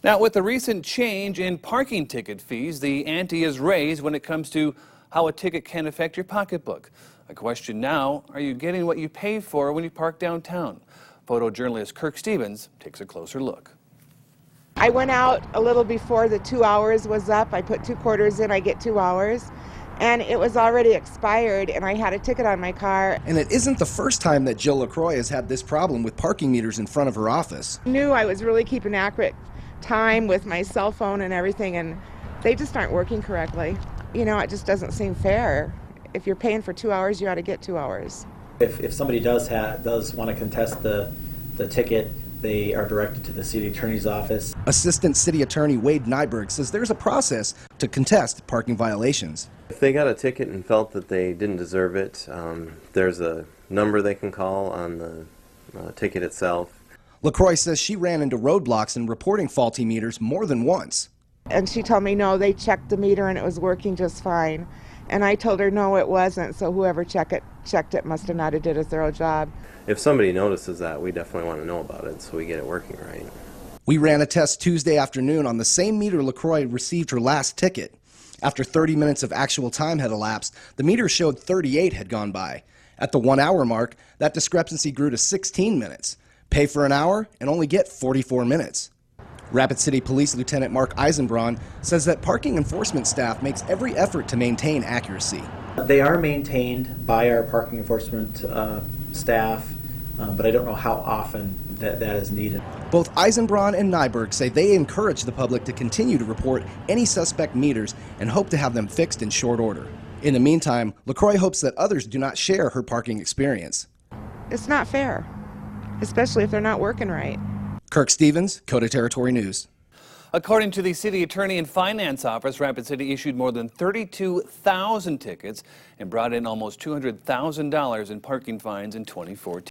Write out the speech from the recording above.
Now, with the recent change in parking ticket fees, the ante is raised when it comes to how a ticket can affect your pocketbook. A question now, are you getting what you pay for when you park downtown? Photojournalist Kirk Stevens takes a closer look. I went out a little before the 2 hours was up. I put 2 quarters in, I get 2 hours. And it was already expired, and I had a ticket on my car. And it isn't the first time that Jill LaCroix has had this problem with parking meters in front of her office. I knew I was really keeping accurate time with my cell phone and everything, and they just aren't working correctly. You know, it just doesn't seem fair. If you're paying for 2 hours, you ought to get 2 hours. If somebody does want to contest the ticket, they are directed to the city attorney's office. Assistant City Attorney Wade Nyberg says there's a process to contest parking violations. If they got a ticket and felt that they didn't deserve it, there's a number they can call on the ticket itself. LaCroix says she ran into roadblocks in reporting faulty meters more than once. And she told me, no, they checked the meter and it was working just fine. And I told her, no, it wasn't, so whoever checked it must have not did a thorough job. If somebody notices that, we definitely want to know about it so we get it working right. We ran a test Tuesday afternoon on the same meter LaCroix received her last ticket. After 30 minutes of actual time had elapsed, the meter showed 38 had gone by. At the 1 hour mark, that discrepancy grew to 16 minutes. Pay for an hour and only get 44 minutes. Rapid City Police Lieutenant Mark Eisenbraun says that parking enforcement staff makes every effort to maintain accuracy. They are maintained by our parking enforcement staff, but I don't know how often that is needed. Both Eisenbraun and Nyberg say they encourage the public to continue to report any suspect meters and hope to have them fixed in short order. In the meantime, LaCroix hopes that others do not share her parking experience. It's not fair, especially if they're not working right. Kirk Stevens, Coda Territory News. According to the City Attorney and Finance Office, Rapid City issued more than 32,000 tickets and brought in almost $200,000 in parking fines in 2014.